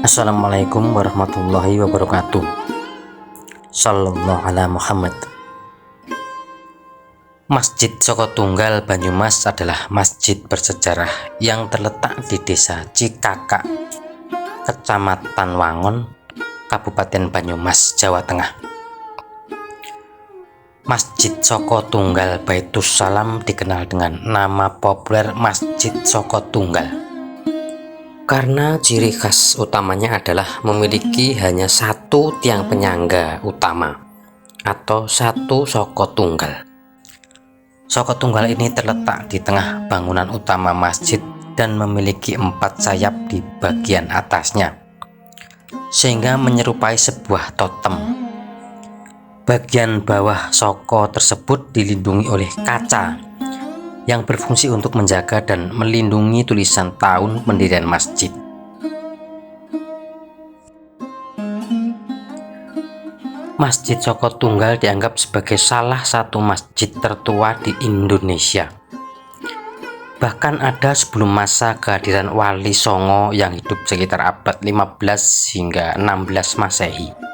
Assalamualaikum warahmatullahi wabarakatuh. Sallallahu ala Muhammad. Masjid Saka Tunggal Banyumas adalah masjid bersejarah yang terletak di Desa Cikakak, Kecamatan Wangon, Kabupaten Banyumas, Jawa Tengah. Masjid Saka Tunggal Baitus Salam dikenal dengan nama populer Masjid Saka Tunggal karena ciri khas utamanya adalah memiliki hanya satu tiang penyangga utama atau satu saka tunggal. Saka tunggal ini terletak di tengah bangunan utama masjid dan memiliki 4 sayap di bagian atasnya, sehingga menyerupai sebuah totem. Bagian bawah saka tersebut dilindungi oleh kaca yang berfungsi untuk menjaga dan melindungi tulisan tahun pendirian masjid. Masjid Saka Tunggal dianggap sebagai salah satu masjid tertua di Indonesia. Bahkan ada sebelum masa kehadiran Wali Songo yang hidup sekitar abad 15 hingga 16 Masehi.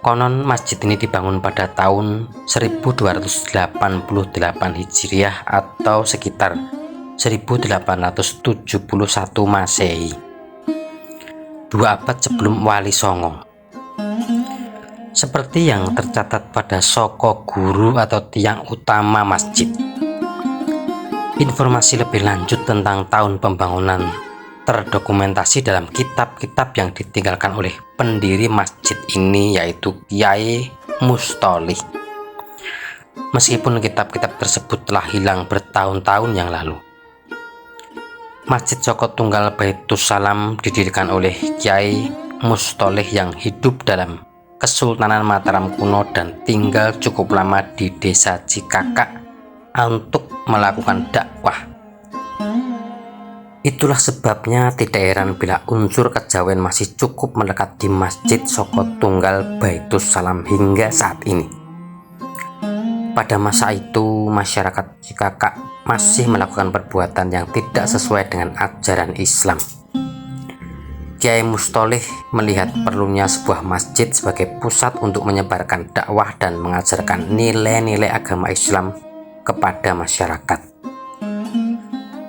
Konon masjid ini dibangun pada tahun 1288 Hijriah atau sekitar 1871 Masehi, 2 abad sebelum Wali Songo. Seperti yang tercatat pada Saka Guru atau tiang utama masjid. Informasi lebih lanjut tentang tahun pembangunan terdokumentasi dalam kitab-kitab yang ditinggalkan oleh pendiri masjid ini, yaitu Kyai Mustholih. Meskipun kitab-kitab tersebut telah hilang bertahun-tahun yang lalu. Masjid Saka Tunggal Baitus Salam didirikan oleh Kyai Mustholih yang hidup dalam Kesultanan Mataram kuno dan tinggal cukup lama di Desa Cikakak untuk melakukan dakwah. Itulah sebabnya tidak heran bila unsur kejawen masih cukup melekat di Masjid Saka Tunggal Baitus Salam hingga saat ini. Pada masa itu, masyarakat Cikakak masih melakukan perbuatan yang tidak sesuai dengan ajaran Islam. Kyai Mustholih melihat perlunya sebuah masjid sebagai pusat untuk menyebarkan dakwah dan mengajarkan nilai-nilai agama Islam kepada masyarakat.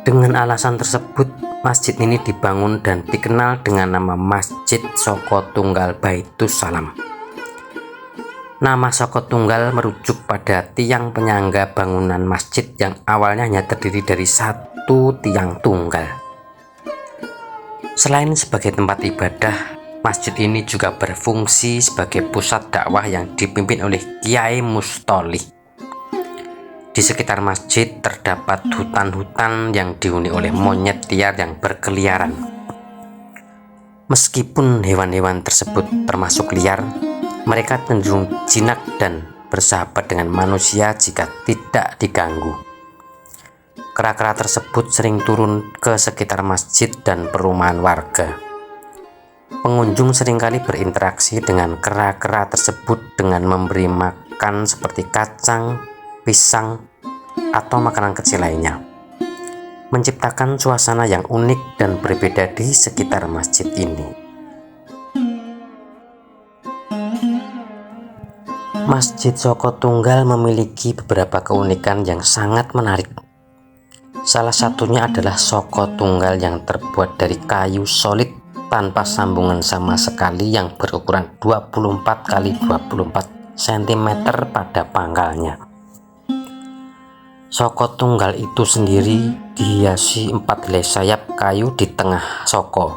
Dengan alasan tersebut, masjid ini dibangun dan dikenal dengan nama Masjid Saka Tunggal Baitus Salam. Nama Saka Tunggal merujuk pada tiang penyangga bangunan masjid yang awalnya hanya terdiri dari satu tiang tunggal. Selain sebagai tempat ibadah, masjid ini juga berfungsi sebagai pusat dakwah yang dipimpin oleh Kyai Mustholih. Di sekitar masjid terdapat hutan-hutan yang dihuni oleh monyet liar yang berkeliaran. Meskipun hewan-hewan tersebut termasuk liar, mereka cenderung jinak dan bersahabat dengan manusia jika tidak diganggu. Kera-kera tersebut sering turun ke sekitar masjid dan perumahan warga. Pengunjung seringkali berinteraksi dengan kera-kera tersebut dengan memberi makan seperti kacang, pisang, atau makanan kecil lainnya, menciptakan suasana yang unik dan berbeda di sekitar masjid ini. Masjid Saka Tunggal memiliki beberapa keunikan yang sangat menarik. Salah satunya adalah Saka Tunggal yang terbuat dari kayu solid tanpa sambungan sama sekali yang berukuran 24 x 24 cm pada pangkalnya. Saka Tunggal itu sendiri dihiasi 4 helai sayap kayu di tengah saka.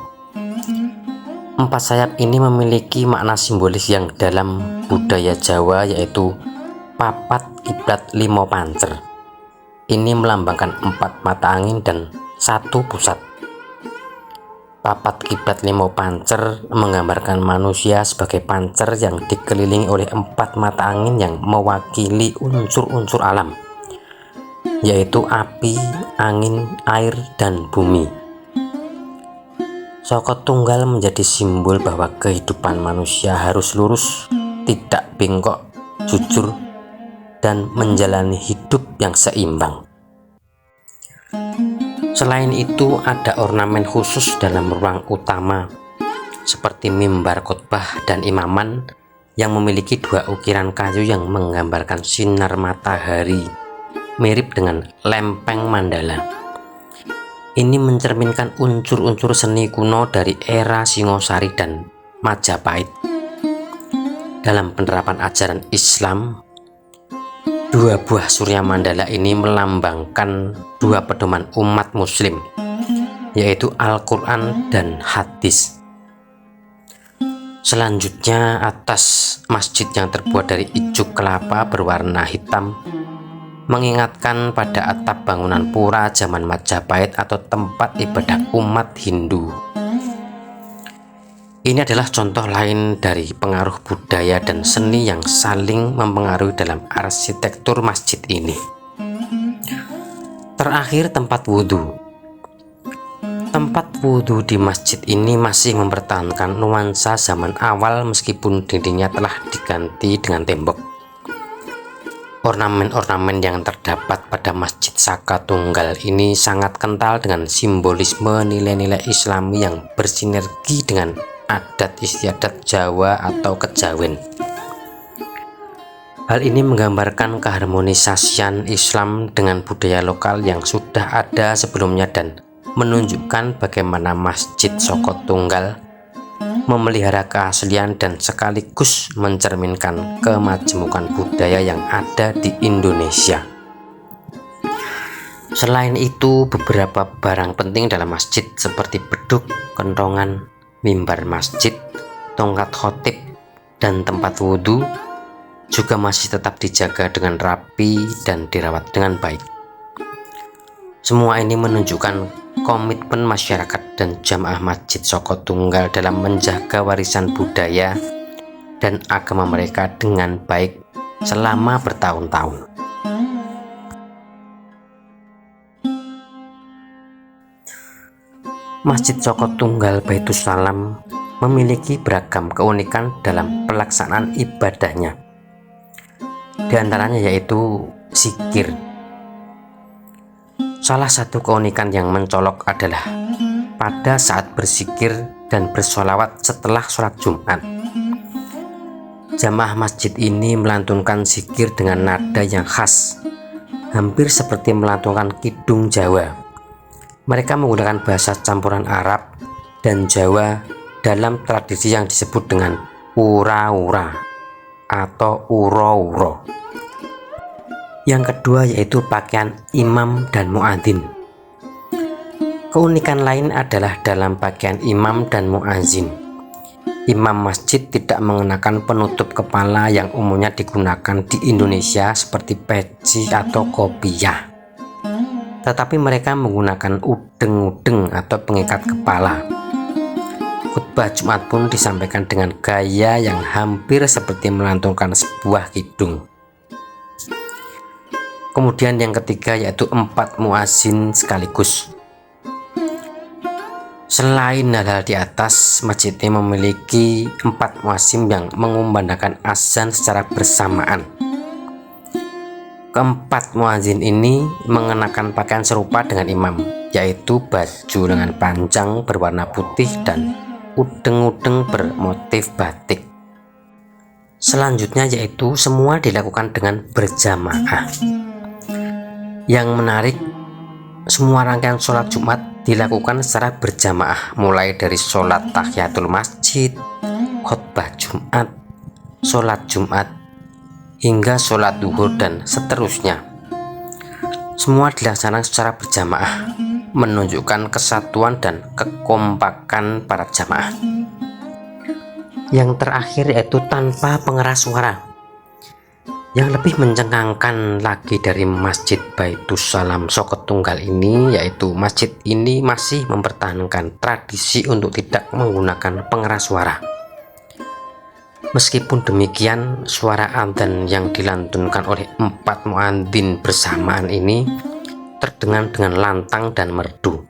4 sayap ini memiliki makna simbolis yang dalam budaya Jawa, yaitu papat kiblat 5 pancer. Ini melambangkan 4 mata angin dan 1 pusat. Papat kiblat 5 pancer menggambarkan manusia sebagai pancer yang dikelilingi oleh 4 mata angin yang mewakili unsur-unsur alam, yaitu api, angin, air, dan bumi. Saka Tunggal menjadi simbol bahwa kehidupan manusia harus lurus, tidak bengkok, jujur, dan menjalani hidup yang seimbang. Selain itu, ada ornamen khusus dalam ruang utama seperti mimbar khotbah dan imaman yang memiliki dua ukiran kayu yang menggambarkan sinar matahari mirip dengan lempeng mandala. Ini mencerminkan unsur-unsur seni kuno dari era Singosari dan Majapahit. Dalam penerapan ajaran Islam, dua buah surya mandala ini melambangkan dua pedoman umat muslim, yaitu Al-Quran dan hadis. Selanjutnya, atas masjid yang terbuat dari ijuk kelapa berwarna hitam mengingatkan pada atap bangunan pura zaman Majapahit atau tempat ibadah umat Hindu. Ini adalah contoh lain dari pengaruh budaya dan seni yang saling mempengaruhi dalam arsitektur masjid ini. Terakhir, tempat wudhu. Tempat wudhu di masjid ini masih mempertahankan nuansa zaman awal meskipun dindingnya telah diganti dengan tembok. Ornamen-ornamen yang terdapat pada Masjid Saka Tunggal ini sangat kental dengan simbolisme nilai-nilai Islami yang bersinergi dengan adat istiadat Jawa atau kejawen. Hal ini menggambarkan keharmonisasian Islam dengan budaya lokal yang sudah ada sebelumnya dan menunjukkan bagaimana Masjid Saka Tunggal memelihara keaslian dan sekaligus mencerminkan kemajemukan budaya yang ada di Indonesia. Selain itu, beberapa barang penting dalam masjid seperti beduk, kentongan, mimbar masjid, tongkat khotib, dan tempat wudhu juga masih tetap dijaga dengan rapi dan dirawat dengan baik. Semua ini menunjukkan komitmen masyarakat dan jamaah Masjid Saka Tunggal dalam menjaga warisan budaya dan agama mereka dengan baik selama bertahun-tahun. Masjid Saka Tunggal Baitus Salam memiliki beragam keunikan dalam pelaksanaan ibadahnya. Di antaranya yaitu zikir. Salah satu keunikan yang mencolok adalah pada saat berzikir dan bersolawat setelah sholat Jumat. Jamaah masjid ini melantunkan zikir dengan nada yang khas, hampir seperti melantunkan kidung Jawa. Mereka menggunakan bahasa campuran Arab dan Jawa dalam tradisi yang disebut dengan ura-ura atau uro-uro. Yang kedua yaitu pakaian imam dan muadzin. Keunikan lain adalah dalam pakaian imam dan muadzin. Imam masjid tidak mengenakan penutup kepala yang umumnya digunakan di Indonesia seperti peci atau kopiah, tetapi mereka menggunakan udeng-udeng atau pengikat kepala. Khutbah Jumat pun disampaikan dengan gaya yang hampir seperti melantunkan sebuah kidung. Kemudian yang ketiga yaitu 4 muazin sekaligus. Selain hal-hal di atas, masjid ini memiliki 4 muazin yang mengumandangkan azan secara bersamaan. Keempat muazin ini mengenakan pakaian serupa dengan imam, yaitu baju lengan panjang berwarna putih dan udeng-udeng bermotif batik. Selanjutnya yaitu semua dilakukan dengan berjamaah. Yang menarik, semua rangkaian sholat Jumat dilakukan secara berjamaah, mulai dari sholat tahiyatul masjid, khutbah Jumat, sholat Jumat, hingga sholat duhur dan seterusnya. Semua dilaksanakan secara berjamaah, menunjukkan kesatuan dan kekompakan para jamaah. Yang terakhir yaitu tanpa pengeras suara. Yang lebih mencengangkan lagi dari Masjid Baitus Salam Saka Tunggal ini yaitu masjid ini masih mempertahankan tradisi untuk tidak menggunakan pengeras suara. Meskipun demikian, suara adzan yang dilantunkan oleh 4 muadzin bersamaan ini terdengar dengan lantang dan merdu,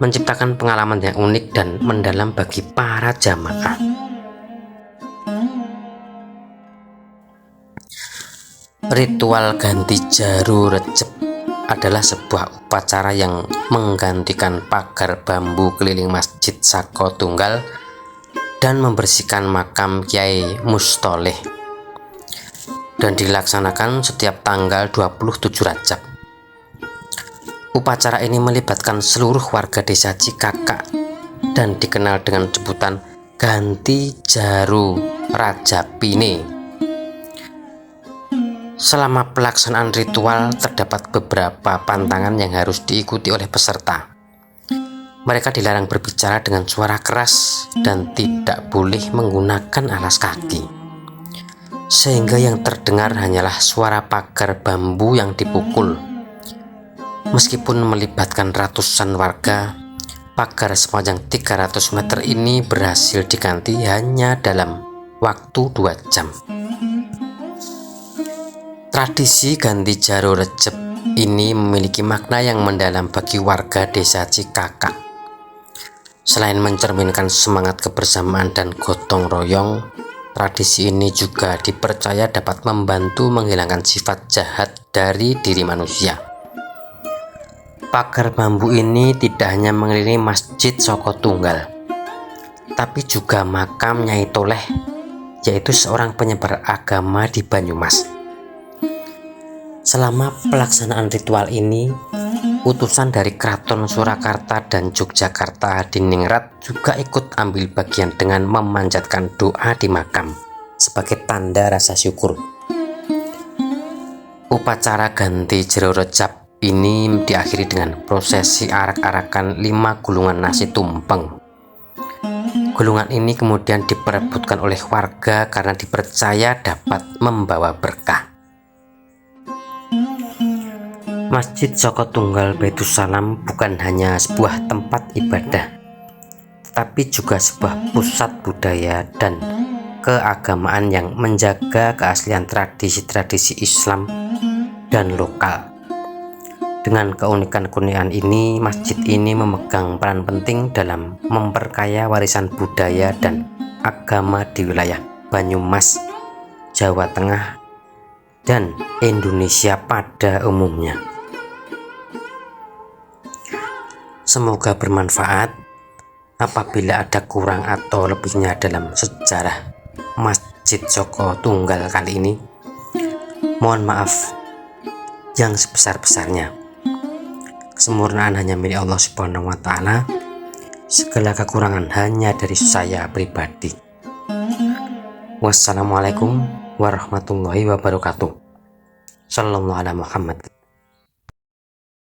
menciptakan pengalaman yang unik dan mendalam bagi para jamaah. Ritual ganti jaru recep adalah sebuah upacara yang menggantikan pagar bambu keliling Masjid Saka Tunggal dan membersihkan makam Kiai Mustoleh, dan dilaksanakan setiap tanggal 27 Rajab. Upacara ini melibatkan seluruh warga desa Cikakak dan dikenal dengan sebutan Ganti Jaro Rajapine. Selama pelaksanaan ritual terdapat beberapa pantangan yang harus diikuti oleh peserta. Mereka dilarang berbicara dengan suara keras dan tidak boleh menggunakan alas kaki, sehingga yang terdengar hanyalah suara pagar bambu yang dipukul. Meskipun melibatkan ratusan warga, pagar sepanjang 300 meter ini berhasil diganti hanya dalam waktu 2 jam. Tradisi ganti jaro Rejeb ini memiliki makna yang mendalam bagi warga desa Cikakak. Selain mencerminkan semangat kebersamaan dan gotong royong, tradisi ini juga dipercaya dapat membantu menghilangkan sifat jahat dari diri manusia. Pagar bambu ini tidak hanya mengelilingi Masjid Soko Tunggal, tapi juga makam Nyai Toleh, yaitu seorang penyebar agama di Banyumas. Selama pelaksanaan ritual ini, utusan dari Keraton Surakarta dan Yogyakarta Hadiningrat juga ikut ambil bagian dengan memanjatkan doa di makam sebagai tanda rasa syukur. Upacara ganti jero Rejab ini diakhiri dengan prosesi arak-arakan 5 gulungan nasi tumpeng. Gulungan ini kemudian diperebutkan oleh warga karena dipercaya dapat membawa berkah. Masjid Soko Tunggal Baitussalam bukan hanya sebuah tempat ibadah, tetapi juga sebuah pusat budaya dan keagamaan yang menjaga keaslian tradisi-tradisi Islam dan lokal. Dengan keunikan-keunikan ini, masjid ini memegang peran penting dalam memperkaya warisan budaya dan agama di wilayah Banyumas, Jawa Tengah, dan Indonesia pada umumnya. Semoga bermanfaat. Apabila ada kurang atau lebihnya dalam sejarah Masjid Soko Tunggal kali ini, mohon maaf yang sebesar-besarnya. Kesempurnaan hanya milik Allah Subhanahu wa Ta'ala. Segala kekurangan hanya dari saya pribadi. Wassalamualaikum warahmatullahi wabarakatuh. Sallallahu alaihi Muhammad.